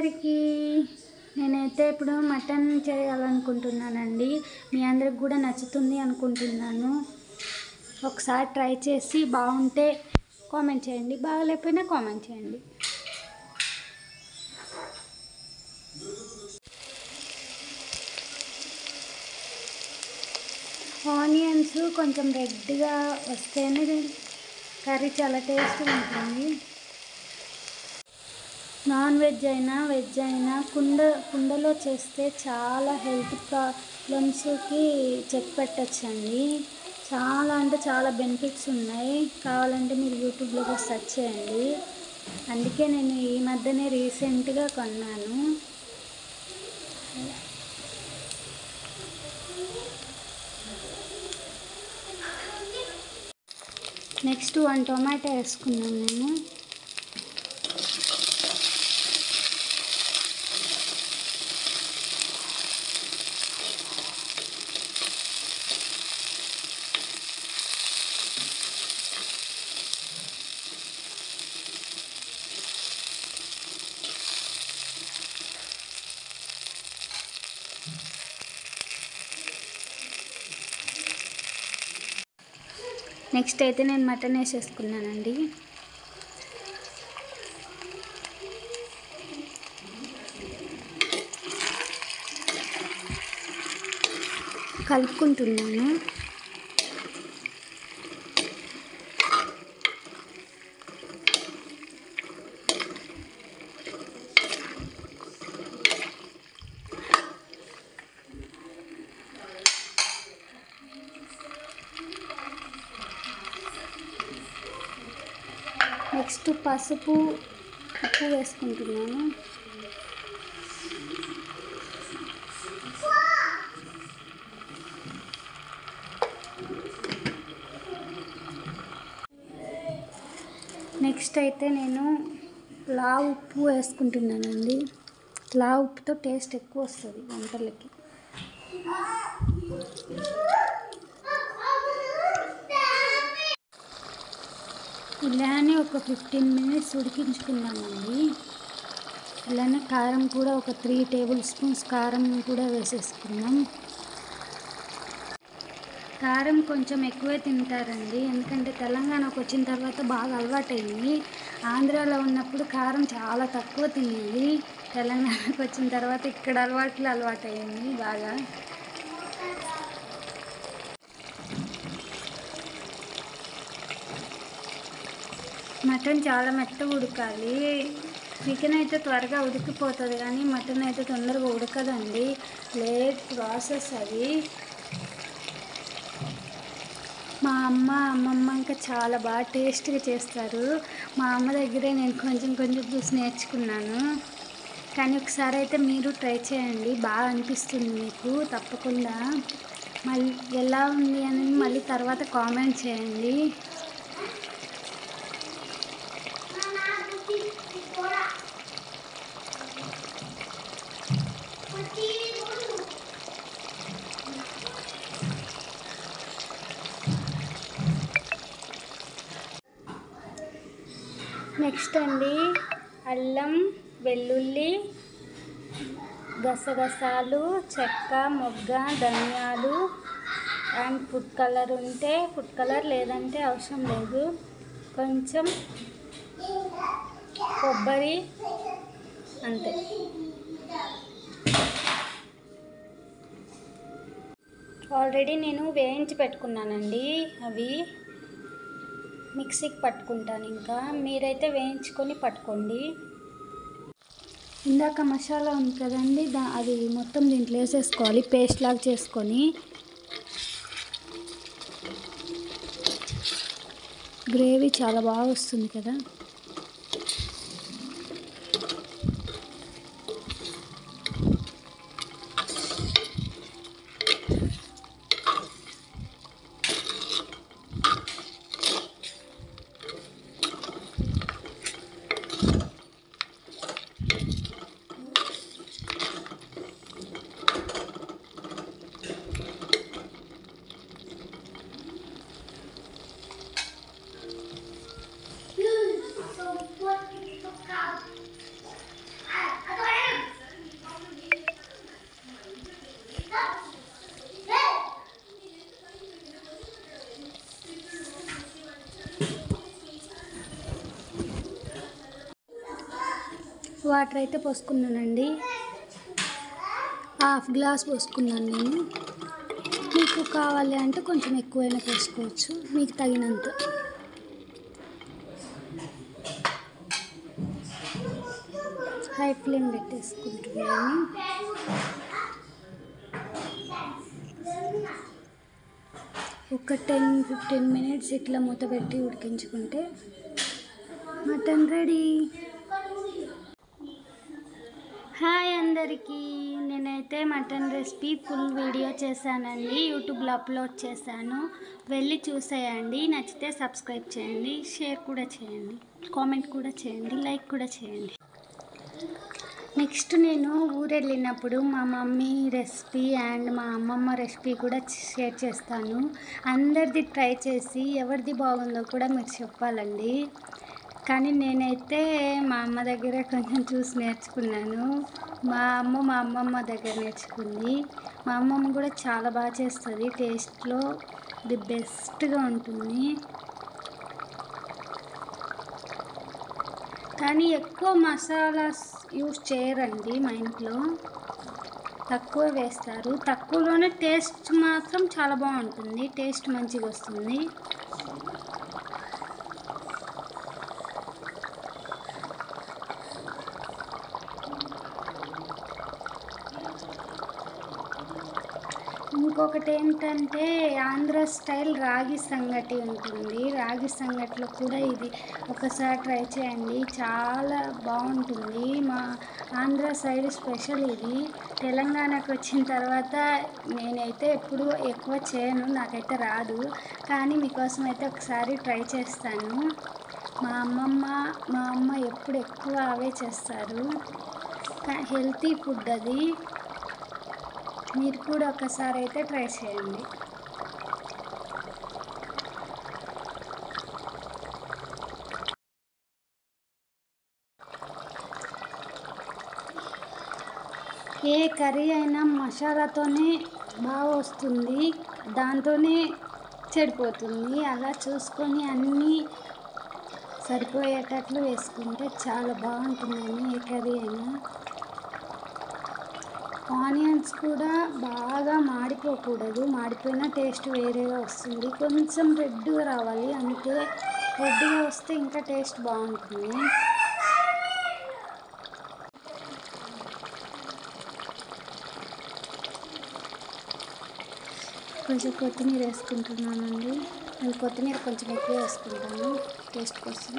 అందరికీ నేనైతే ఇప్పుడు మటన్ చేయాలనుకుంటున్నానండి. మీ అందరికి కూడా నచ్చుతుంది అనుకుంటున్నాను. ఒకసారి ట్రై చేసి బాగుంటే కామెంట్ చేయండి, బాగలేకపోయినా కామెంట్ చేయండి. ఆనియన్స్ కొంచెం రెడ్గా వస్తేనే కర్రీ చాలా టేస్ట్గా ఉంటుంది. నాన్ వెజ్ అయినా వెజ్ అయినా కుండలో చేస్తే చాలా హెల్త్ ప్రాబ్లమ్స్కి చెక్ పెట్టచ్చండి. చాలా అంటే చాలా బెనిఫిట్స్ ఉన్నాయి. కావాలంటే మీరు యూట్యూబ్లో కూడా సెర్చ్ చేయండి. అందుకే నేను ఈ మధ్యనే రీసెంట్గా కొన్నాను. నెక్స్ట్ 1 టొమాటో వేసుకున్నాను నేను. నెక్స్ట్ అయితే నేను మటన్ వేసేసుకున్నానండి. కలుపుకుంటున్నాను. నెక్స్ట్ పసుపు, ఉప్పు వేసుకుంటున్నాను. నెక్స్ట్ అయితే నేను ఉప్పు వేసుకుంటున్నానండి. ఉప్పుతో టేస్ట్ ఎక్కువ వస్తుంది వంటలకి. ఇలానే ఒక 15 మినిట్స్ ఉడికించుకున్నామండి. ఇలానే కారం కూడా ఒక 3 టేబుల్ స్పూన్స్ కారం కూడా వేసేసుకున్నాం. కారం కొంచెం ఎక్కువే తింటారండి, ఎందుకంటే తెలంగాణకు వచ్చిన తర్వాత బాగా అలవాటైంది. ఆంధ్రాలో ఉన్నప్పుడు కారం చాలా తక్కువ తినేది. తెలంగాణకు వచ్చిన తర్వాత ఇక్కడ అలవాటైంది బాగా. మటన్ చాలా మెత్తగా ఉడకాలి. చికెన్ అయితే త్వరగా ఉడికిపోతుంది, కానీ మటన్ అయితే తొందరగా ఉడకదండి. లేట్ ప్రాసెస్ అది. మా అమ్మమ్మ ఇంకా చాలా బాగా టేస్ట్గా చేస్తారు. మా అమ్మ దగ్గరే నేను కొంచెం చూసి నేర్చుకున్నాను. కానీ ఒకసారి అయితే మీరు ట్రై చేయండి, బాగా అనిపిస్తుంది మీకు తప్పకుండా. మళ్ళీ ఎలా ఉంది అని మళ్ళీ తర్వాత కామెంట్ చేయండి. నెక్స్ట్ అండి అల్లం, వెల్లుల్లి, గసగసాలు, చెక్క, మొగ్గ, ధనియాలు అండ్ ఫుడ్ కలర్ ఉంటే ఫుడ్ కలర్, లేదంటే అవసరం లేదు. కొంచెం కొబ్బరి, అంతే. ఆల్రెడీ నేను వేయించి పెట్టుకున్నానండి. అవి మిక్సీకి పట్టుకుంటాను. ఇంకా మీరైతే వేయించుకొని పట్టుకోండి. ఇందాక మసాలా ఉంది కదండి, అది మొత్తం దీంట్లో వేసేసుకోవాలి, పేస్ట్ లాగా చేసుకొని. గ్రేవీ చాలా బాగా వస్తుంది కదా. వాటర్ అయితే పోసుకున్నానండి, హాఫ్ గ్లాస్ పోసుకున్నాను నేను. మీకు కావాలి అంటే కొంచెం ఎక్కువైనా పోసుకోవచ్చు, మీకు తగినంత. హై ఫ్లేమ్ పెట్టేసుకుంటున్నాను. ఒక 10-15 మినిట్స్ ఇట్లా మూత పెట్టి ఉడికించుకుంటే మటన్ రెడీ. హాయ్ అందరికీ, నేనైతే మటన్ రెసిపీ ఫుల్ వీడియో చేశానండి, యూట్యూబ్లో అప్లోడ్ చేశాను, వెళ్ళి చూసేయండి. నచ్చితే సబ్స్క్రైబ్ చేయండి, షేర్ కూడా చేయండి, కామెంట్ కూడా చేయండి, లైక్ కూడా చేయండి. నెక్స్ట్ నేను ఊరు వెళ్ళినప్పుడు మా మమ్మీ రెసిపీ అండ్ మా అమ్మమ్మ రెసిపీ కూడా షేర్ చేస్తాను. అందరిది ట్రై చేసి ఎవరిది బాగుందో కూడా మీకు చెప్పాలండి. కానీ నేనైతే మా అమ్మ దగ్గర కొంచెం చూసి నేర్చుకున్నాను. మా అమ్మమ్మ దగ్గర నేర్చుకుంది. మా అమ్మమ్మ కూడా చాలా బాగా చేస్తుంది, టేస్ట్లో ది బెస్ట్గా ఉంటుంది. కానీ ఎక్కువ మసాలాస్ యూజ్ చేయరండి మా ఇంట్లో, తక్కువ వేస్తారు. తక్కువలోనే టేస్ట్ మాత్రం చాలా బాగుంటుంది, టేస్ట్ మంచిగా వస్తుంది. ఇంకొకటి ఏంటంటే ఆంధ్ర స్టైల్ రాగి సంగటి ఉంటుంది. రాగి సంగటిలో కూడా ఇది ఒకసారి ట్రై చేయండి, చాలా బాగుంటుంది. మా ఆంధ్ర సైడ్ స్పెషల్ ఇది. తెలంగాణకు వచ్చిన తర్వాత నేనైతే ఎప్పుడు ఎక్కువ చేయను, నాకైతే రాదు. కానీ మీకోసం అయితే ఒకసారి ట్రై చేస్తాను. మా అమ్మ ఎప్పుడు ఎక్కువ అవే చేస్తారు. హెల్తీ ఫుడ్ అది, మీరు కూడా ఒకసారి అయితే ట్రై చేయండి. ఏ కర్రీ అయినా మసాలాతోనే బాగా వస్తుంది, దాంతోనే చెడిపోతుంది. అలా చూసుకొని అన్నీ సరిపోయేటట్లు వేసుకుంటే చాలా బాగుంటుందని ఏ కర్రీ అయినా. ఆనియన్స్ కూడా బాగా మాడిపోకూడదు, మాడిపోయినా టేస్ట్ వేరేగా వస్తుంది. కొంచెం రెడ్గా రావాలి అంతే, రెడ్గా వస్తే ఇంకా టేస్ట్ బాగుంటుంది. కొంచెం కొత్తిమీర వేసుకుంటున్నానండి, నేను కొత్తిమీర కొంచెం ఎక్కువ వేసుకుంటాను టేస్ట్ కోసం.